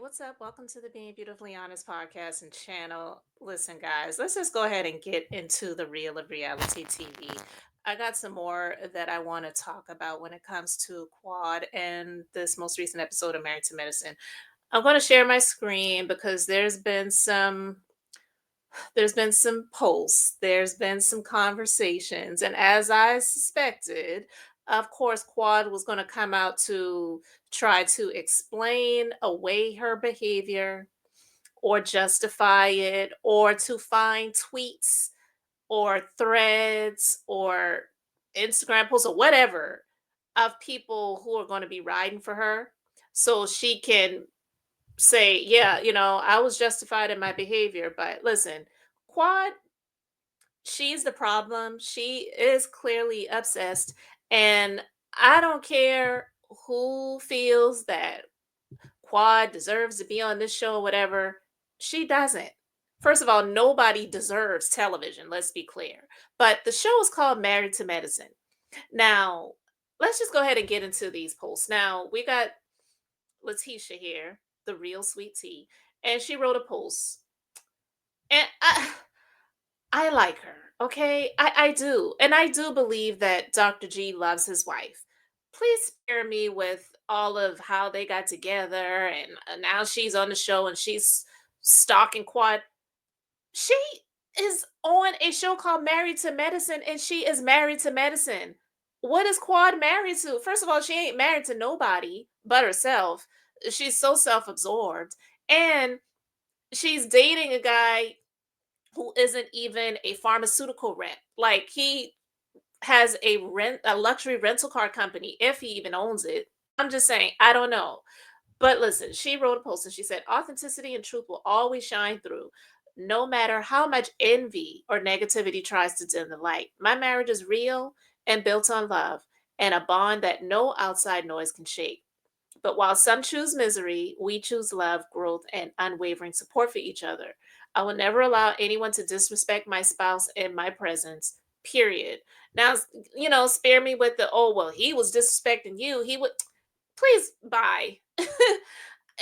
What's up? Welcome to the Being Beautifully Honest podcast and channel. Listen, guys, let's just go ahead and get into the real of reality TV. I got some more that I want to talk about when it comes to Quad and this most recent episode of Married to Medicine. I'm going to share my screen because there's been some posts, there's been some conversations, and as I suspected, of course, Quad was going to come out to try to explain away her behavior or justify it or to find tweets or threads or Instagram posts or whatever of people who are going to be riding for her so she can say, yeah, I was justified in my behavior. But listen, Quad, she's the problem. She is clearly obsessed. And I don't care who feels that Quad deserves to be on this show or whatever. She doesn't. First of all, nobody deserves television, let's be clear. But the show is called Married to Medicine. Now, let's just go ahead and get into these posts. Now, we got Letitia here, the real sweet tea, and she wrote a post. And I like her, okay? I do. And I do believe that Dr. G loves his wife. Please spare me with all of how they got together and now she's on the show and she's stalking Quad. She is on a show called Married to Medicine and she is married to medicine. What is Quad married to? First of all, she ain't married to nobody but herself. She's so self absorbed. And she's dating a guy who isn't even a pharmaceutical rep. Like he has a luxury rental car company if he even owns it. I'm just saying, I don't know. But listen, she wrote a post and she said authenticity and truth will always shine through no matter how much envy or negativity tries to dim the light. My marriage is real and built on love and a bond that no outside noise can shake. But while some choose misery, we choose love, growth, and unwavering support for each other. I will never allow anyone to disrespect my spouse in my presence, period. Now, spare me with the, oh, well, he was disrespecting you. He would, please, bye.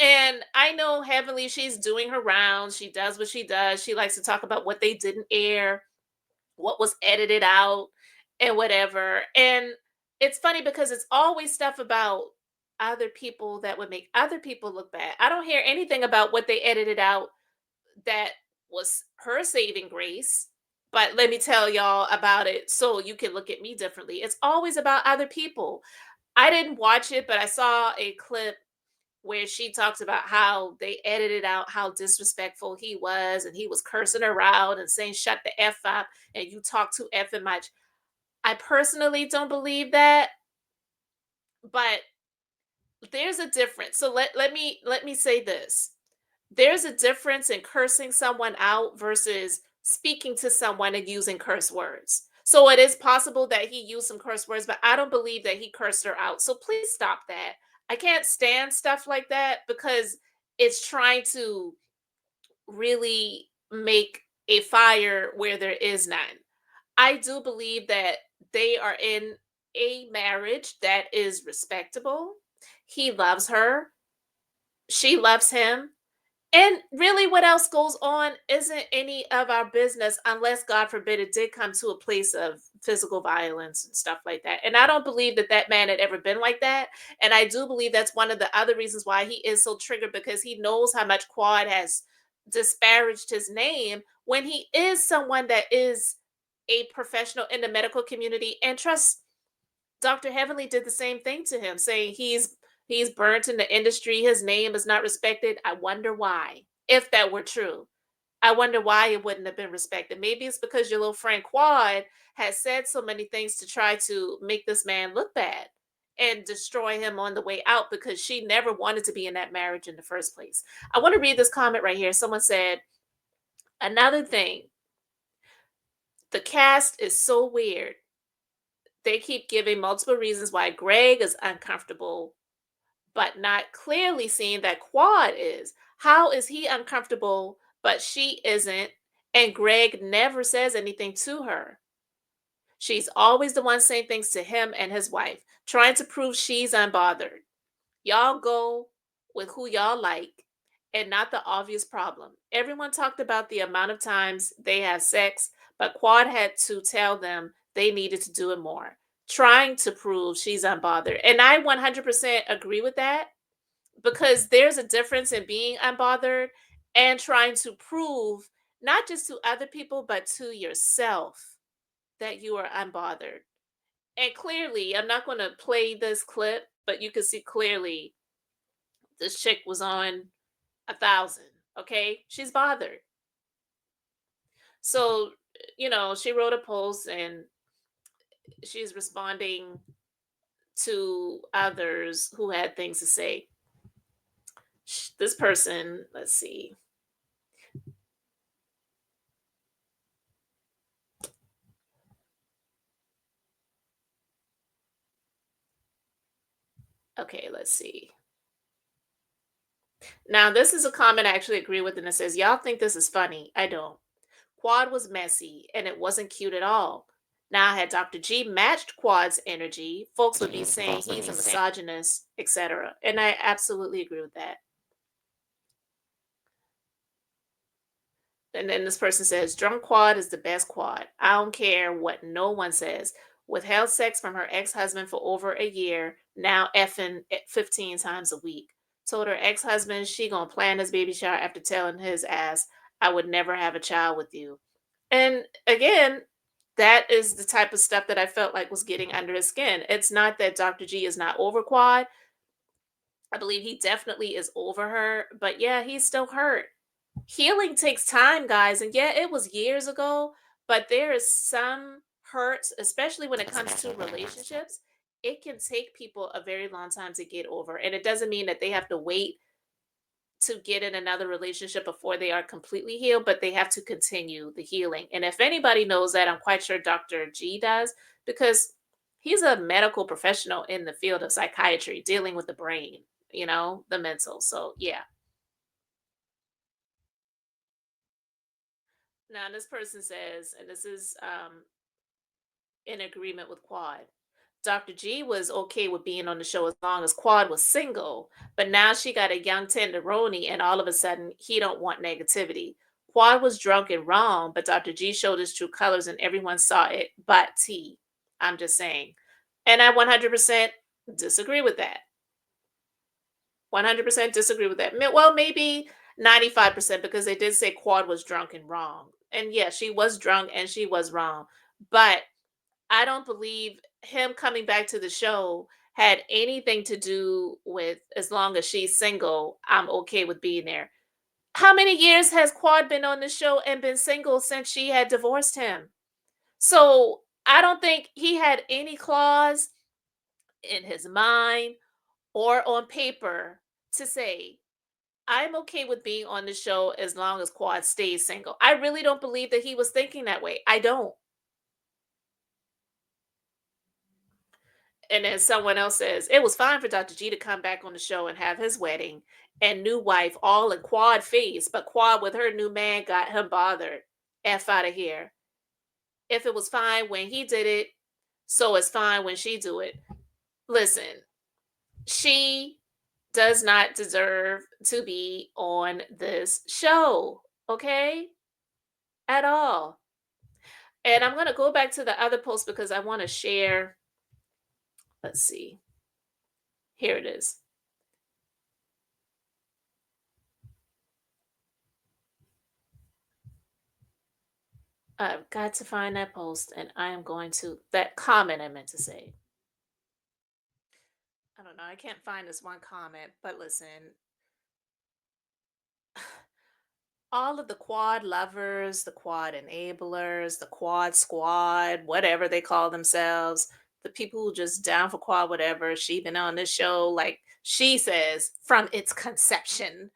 And I know Heavenly, she's doing her rounds. She does what she does. She likes to talk about what they didn't air, what was edited out and whatever. And it's funny because it's always stuff about other people that would make other people look bad. I don't hear anything about what they edited out that was her saving grace. But let me tell y'all about it so you can look at me differently. It's always about other people. I didn't watch it, but I saw a clip where she talks about how they edited out how disrespectful he was and he was cursing her out and saying shut the f up and you talk too effing much. I personally don't believe that, but there's a difference. So let me say this. There's a difference in cursing someone out versus speaking to someone and using curse words. So it is possible that he used some curse words, but I don't believe that he cursed her out. So please stop that. I can't stand stuff like that because it's trying to really make a fire where there is none. I do believe that they are in a marriage that is respectable. He loves her, she loves him. And really, what else goes on isn't any of our business unless, God forbid, it did come to a place of physical violence and stuff like that. And I don't believe that that man had ever been like that. And I do believe that's one of the other reasons why he is so triggered because he knows how much Quad has disparaged his name when he is someone that is a professional in the medical community. And trust, Dr. Heavenly did the same thing to him, saying he's burnt in the industry, his name is not respected. I wonder why. If that were true, I wonder why it wouldn't have been respected. Maybe it's because your little friend Quad has said so many things to try to make this man look bad and destroy him on the way out because she never wanted to be in that marriage in the first place. I want to read this comment right here. Someone said, another thing, the cast is so weird. They keep giving multiple reasons why Greg is uncomfortable but not clearly seeing that Quad is. How is he uncomfortable, but she isn't? And Greg never says anything to her. She's always the one saying things to him and his wife, trying to prove she's unbothered. Y'all go with who y'all like, and not the obvious problem. Everyone talked about the amount of times they have sex, but Quad had to tell them they needed to do it more, trying to prove she's unbothered. And I 100% agree with that because there's a difference in being unbothered and trying to prove not just to other people, but to yourself that you are unbothered. And clearly, I'm not going to play this clip, but you can see clearly this chick was on 1,000. Okay. She's bothered. So, she wrote a post and she's responding to others who had things to say. This person, let's see. Okay, let's see. Now, this is a comment I actually agree with, and it says, y'all think this is funny. I don't. Quad was messy and it wasn't cute at all. Now, had Dr. G matched Quad's energy, folks would be saying he's a misogynist, etc. And I absolutely agree with that. And then this person says, drunk Quad is the best Quad. I don't care what no one says. Withheld sex from her ex husband for over a year, now effing 15 times a week. Told her ex husband she gonna plan his baby shower after telling his ass, I would never have a child with you. And again, that is the type of stuff that I felt like was getting under his skin. It's not that Dr. G is not over Quad. I believe he definitely is over her, but yeah, he's still hurt. Healing takes time, guys. And yeah, it was years ago, but there is some hurts, especially when it comes to relationships. It can take people a very long time to get over. And it doesn't mean that they have to wait to get in another relationship before they are completely healed, but they have to continue the healing. And if anybody knows that, I'm quite sure Dr. G does, because he's a medical professional in the field of psychiatry, dealing with the brain, the mental. So, yeah. Now, this person says, and this is in agreement with Quad. Dr. G was okay with being on the show as long as Quad was single, but now she got a young tenderoni, and all of a sudden he don't want negativity. Quad was drunk and wrong, but Dr. G showed his true colors, and everyone saw it. But T, I'm just saying, and I 100% disagree with that. 100% disagree with that. Well, maybe 95% because they did say Quad was drunk and wrong. And yeah, she was drunk and she was wrong. But I don't believe him coming back to the show had anything to do with as long as she's single, I'm okay with being there. How many years has Quad been on the show and been single since she had divorced him? So I don't think he had any clause in his mind or on paper to say, I'm okay with being on the show as long as Quad stays single. I really don't believe that he was thinking that way. I don't. And then someone else says, it was fine for Dr. G to come back on the show and have his wedding and new wife all in Quad face, but Quad with her new man got him bothered. F out of here. If it was fine when he did it, so it's fine when she do it. Listen, she does not deserve to be on this show, okay? At all. And I'm going to go back to the other post because I want to share. Let's see. Here it is. I've got to find that post and I am going to, that comment I meant to say. I don't know. I can't find this one comment, but listen, all of the quad lovers, the quad enablers, the quad squad, whatever they call themselves, the people who just down for quad, whatever, she been on this show, like she says, from its conception.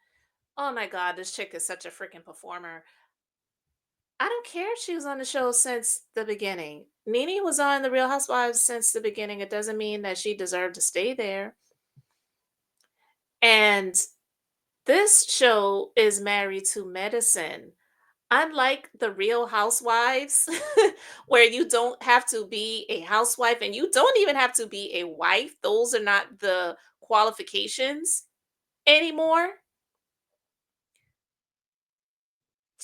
Oh my God, this chick is such a freaking performer. I don't care if she was on the show since the beginning. Nene was on The Real Housewives since the beginning. It doesn't mean that she deserved to stay there. And this show is married to medicine. Unlike The Real Housewives, where you don't have to be a housewife and you don't even have to be a wife, those are not the qualifications anymore.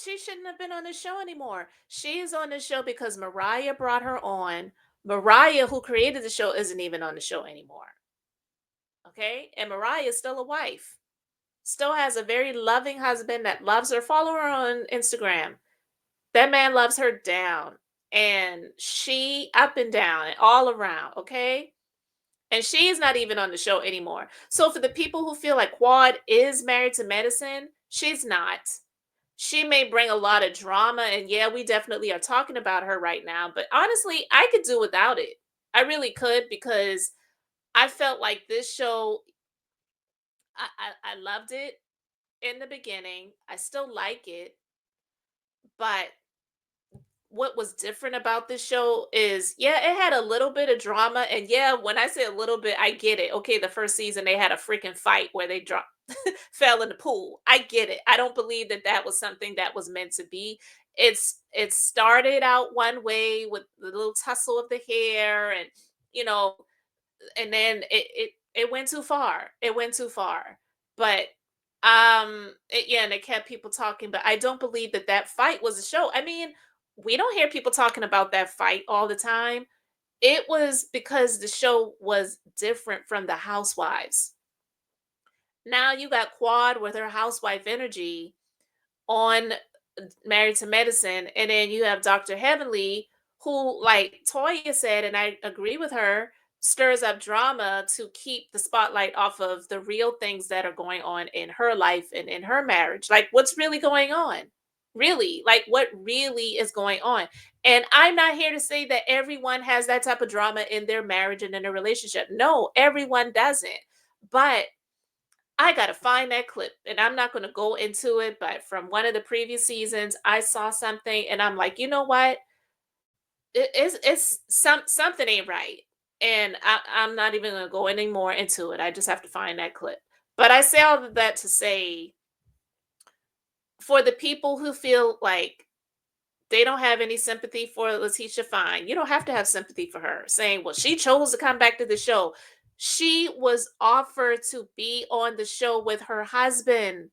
She shouldn't have been on the show anymore. She is on the show because Mariah brought her on. Mariah, who created the show, isn't even on the show anymore. Okay? And Mariah is still a wife. Still has a very loving husband that loves her. Follow her on Instagram. That man loves her down. And she up and down and all around. Okay? And she's not even on the show anymore. So for the people who feel like Quad is married to medicine, she's not. She may bring a lot of drama, and yeah, we definitely are talking about her right now, but honestly, I could do without it. I really could because I felt like this show, I loved it in the beginning. I still like it, but what was different about this show is, yeah, it had a little bit of drama, and yeah, when I say a little bit, I get it. Okay, the first season they had a freaking fight where they dropped fell in the pool. I get it. I don't believe that that was something that was meant to be. It started out one way with the little tussle of the hair, and you know, and then it went too far. It went too far. But yeah, and it kept people talking, but I don't believe that that fight was a show. I mean, we don't hear people talking about that fight all the time. It was because the show was different from the housewives. Now you got Quad with her housewife energy on Married to Medicine, and then you have Dr. Heavenly, who, like Toya said, and I agree with her, stirs up drama to keep the spotlight off of the real things that are going on in her life and in her marriage. Like, what's really going on? Really, like, what really is going on? And I'm not here to say that everyone has that type of drama in their marriage and in a relationship. No, everyone doesn't. But I gotta find that clip, and I'm not gonna go into it, but from one of the previous seasons, I saw something, and I'm like, you know what? It's something ain't right, and I'm not even gonna go any more into it. I just have to find that clip. But I say all of that to say, for the people who feel like they don't have any sympathy for Letitia Fine, you don't have to have sympathy for her. Saying, well, she chose to come back to the show. She was offered to be on the show with her husband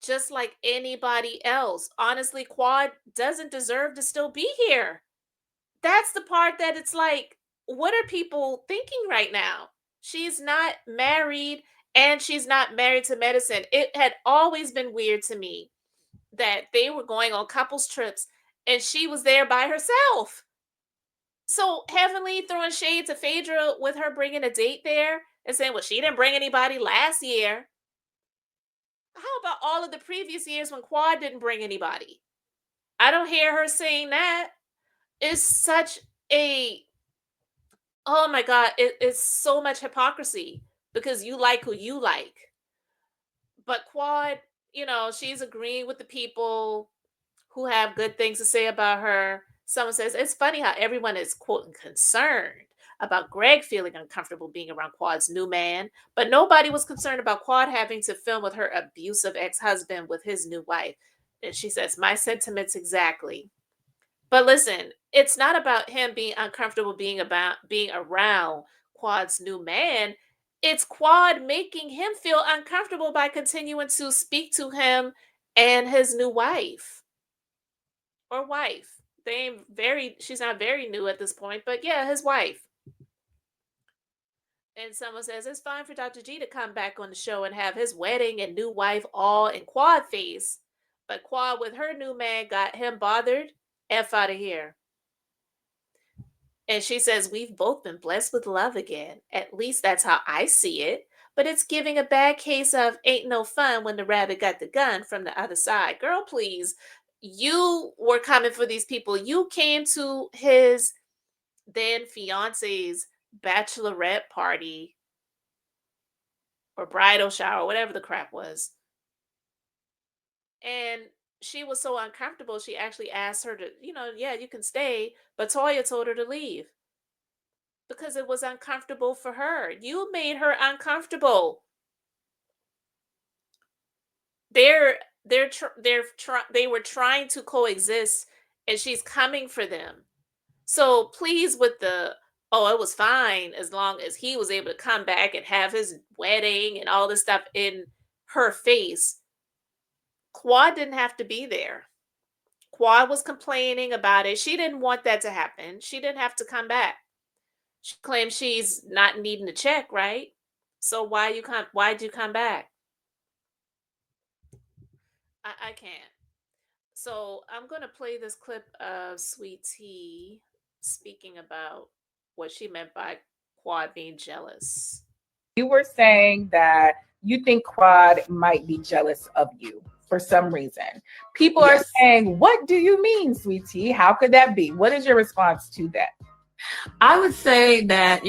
just like anybody else. Honestly, Quad doesn't deserve to still be here. That's the part that it's like, what are people thinking right now? She's not married and she's not married to medicine. It had always been weird to me that they were going on couples trips and she was there by herself. So Heavenly throwing shade to Phaedra with her bringing a date there and saying, well, she didn't bring anybody last year. How about all of the previous years when Quad didn't bring anybody? I don't hear her saying that. It's such a, oh my God, it's so much hypocrisy because you like who you like. But Quad, she's agreeing with the people who have good things to say about her. Someone says, it's funny how everyone is, quote, concerned about Greg feeling uncomfortable being around Quad's new man, but nobody was concerned about Quad having to film with her abusive ex husband with his new wife. And she says, my sentiments exactly. But listen, it's not about him being uncomfortable being around Quad's new man. It's Quad making him feel uncomfortable by continuing to speak to him and his new wife or wife. They ain't very she's not very new at this point, but yeah, his wife. And someone says it's fine for Dr. G to come back on the show and have his wedding and new wife all in Quad face. But Quad with her new man got him bothered. F out of here. And she says, we've both been blessed with love again. At least that's how I see it. But it's giving a bad case of ain't no fun when the rabbit got the gun from the other side. Girl, please. You were coming for these people. You came to his then fiance's bachelorette party or bridal shower, whatever the crap was. And she was so uncomfortable, she actually asked her to, yeah, you can stay. But Toya told her to leave because it was uncomfortable for her. You made her uncomfortable. They were trying to coexist, and she's coming for them. So please, with the, oh, it was fine as long as he was able to come back and have his wedding and all this stuff in her face. Quad didn't have to be there. Quad was complaining about it. She didn't want that to happen. She didn't have to come back. She claims she's not needing a check, right? So why'd you come back? I can't. So I'm gonna play this clip of Sweet Tea speaking about what she meant by Quad being jealous. You were saying that you think Quad might be jealous of you for some reason. People are Yes. saying, "What do you mean, sweetie? How could that be?" What is your response to that? I would say that,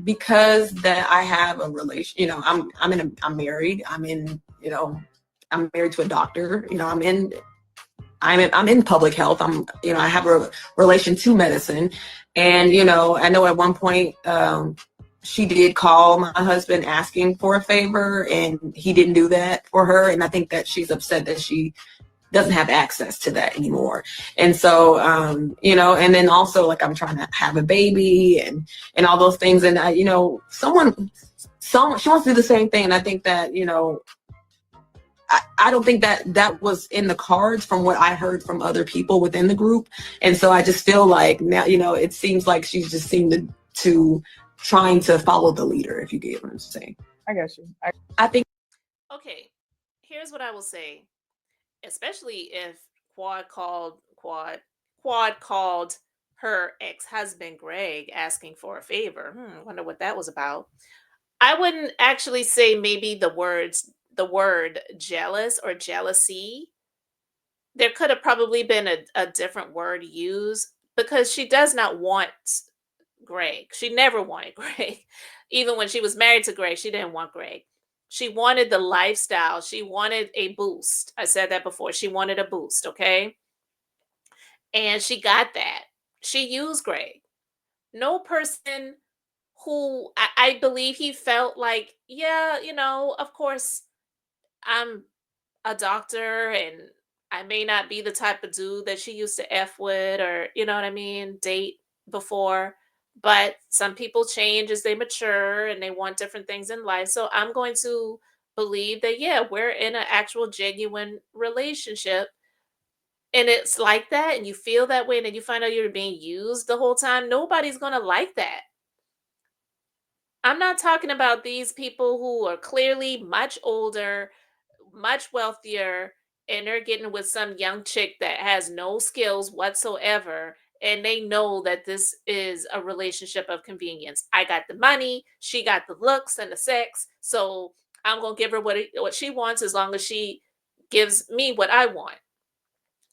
because that I have a relation, I'm married. I'm married to a doctor. I'm in public health. I have a relation to medicine. And, I know at one point, she did call my husband asking for a favor, and he didn't do that for her. And I think that she's upset that she doesn't have access to that anymore. And so, and then also, like, I'm trying to have a baby and all those things. And she wants to do the same thing. And I think that, I don't think that that was in the cards from what I heard from other people within the group. And so I just feel like now, it seems like she's just seemed to trying to follow the leader, if you get what I'm saying. I got you. I think Okay, here's what I will say, especially if Quad called her ex-husband Greg asking for a favor. Wonder what that was about. I wouldn't actually say maybe the word jealous or jealousy. There could have probably been a different word used because she does not want Greg. She never wanted Greg. Even when she was married to Greg, she didn't want Greg. She wanted the lifestyle. She wanted a boost. I said that before. She wanted a boost, okay? And she got that. She used Greg. No person who I believe he felt like, yeah, of course, I'm a doctor and I may not be the type of dude that she used to F with or, you know what I mean, date before. But some people change as they mature and they want different things in life. So I'm going to believe that, yeah, we're in an actual genuine relationship. And it's like that, and you feel that way, and then you find out you're being used the whole time. Nobody's going to like that. I'm not talking about these people who are clearly much older, much wealthier, and they're getting with some young chick that has no skills whatsoever. And they know that this is a relationship of convenience. I got the money, she got the looks and the sex. So I'm going to give her what she wants as long as she gives me what I want.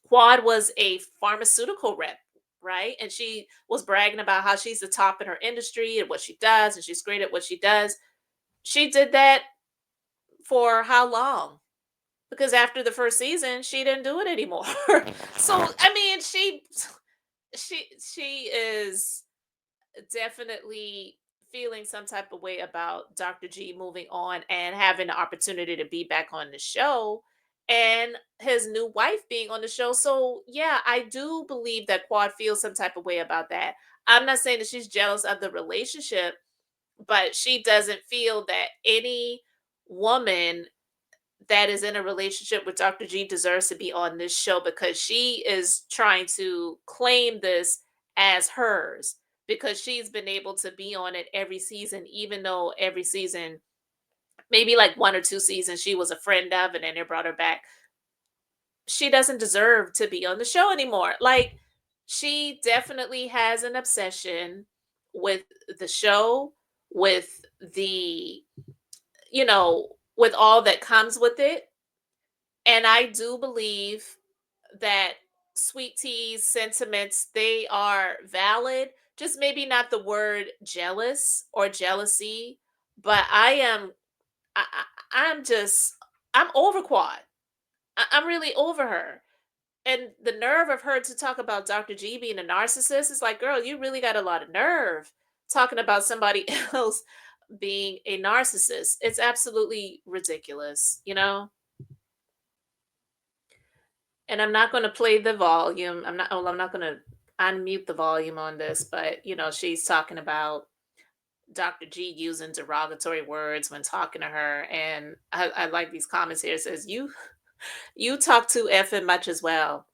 Quad was a pharmaceutical rep, right? And she was bragging about how she's the top in her industry and what she does, and she's great at what she does. She did that for how long? Because after the first season, she didn't do it anymore. So I mean, she is definitely feeling some type of way about Dr. G moving on and having the opportunity to be back on the show and his new wife being on the show. So, yeah, I do believe that Quad feels some type of way about that. I'm not saying that she's jealous of the relationship, but she doesn't feel that any woman that is in a relationship with Dr. G deserves to be on this show because she is trying to claim this as hers because she's been able to be on it every season, even though every season, maybe like one or two seasons, she was a friend of and then they brought her back. She doesn't deserve to be on the show anymore. Like, she definitely has an obsession with the show, with the, with all that comes with it. And I do believe that Sweet Tea's sentiments, they are valid, just maybe not the word jealous or jealousy, but I'm just I'm over Quad. I'm really over her. And the nerve of her to talk about Dr. G being a narcissist is like, girl, you really got a lot of nerve talking about somebody else being a narcissist. It's absolutely ridiculous. And I'm not going to play the volume. I'm not going to unmute the volume on this, but she's talking about Dr. G using derogatory words when talking to her. And I like these comments here. It says, You talk too effing much as well.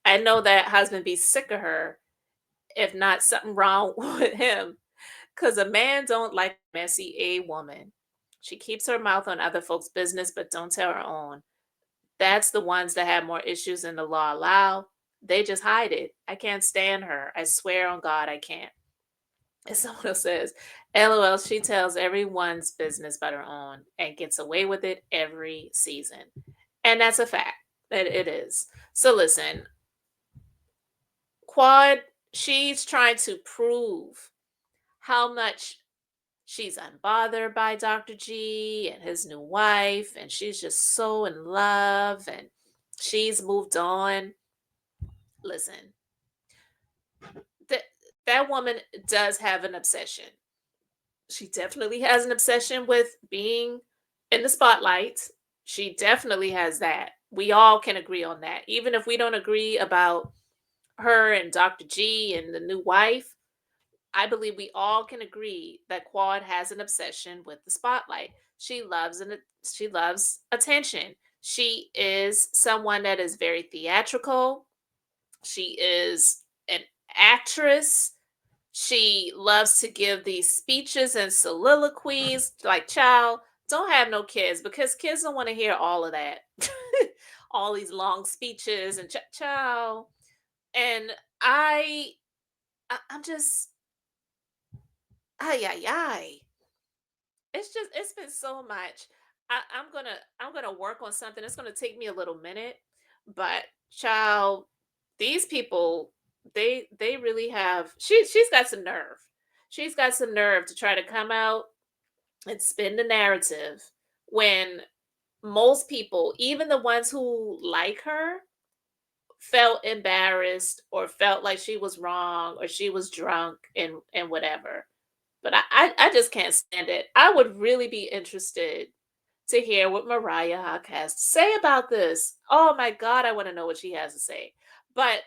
I know that husband be sick of her, if not something wrong with him. Cause a man don't like messy a woman. She keeps her mouth on other folks' business, but don't tell her own. That's the ones that have more issues than the law allow. They just hide it. I can't stand her. I swear on God, I can't. And someone else says, LOL, she tells everyone's business but her own and gets away with it every season. And that's a fact that it is. So listen, Quad, she's trying to prove how much she's unbothered by Dr. G and his new wife, and she's just so in love and she's moved on. Listen, that that woman does have an obsession. She definitely has an obsession with being in the spotlight. She definitely has that. We all can agree on that. Even if we don't agree about her and Dr. G and the new wife, I believe we all can agree that Quad has an obsession with the spotlight. She loves attention. She is someone that is very theatrical. She is an actress. She loves to give these speeches and soliloquies. Like, child, don't have no kids because kids don't want to hear all of that. All these long speeches and child. And I'm just, ay, ay, ay. It's been so much. I'm gonna work on something. It's gonna take me a little minute, but child, these people, they really have. She's got some nerve. She's got some nerve to try to come out and spin the narrative when most people, even the ones who like her, felt embarrassed or felt like she was wrong or she was drunk and whatever. But I just can't stand it. I would really be interested to hear what Mariah Huck has to say about this. Oh my God, I want to know what she has to say. But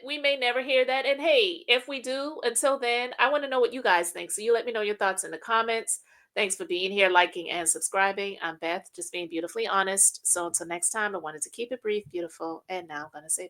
we may never hear that. And hey, if we do, until then, I want to know what you guys think. So you let me know your thoughts in the comments. Thanks for being here, liking, and subscribing. I'm Beth, just being beautifully honest. So until next time, I wanted to keep it brief, beautiful, and now I'm going to say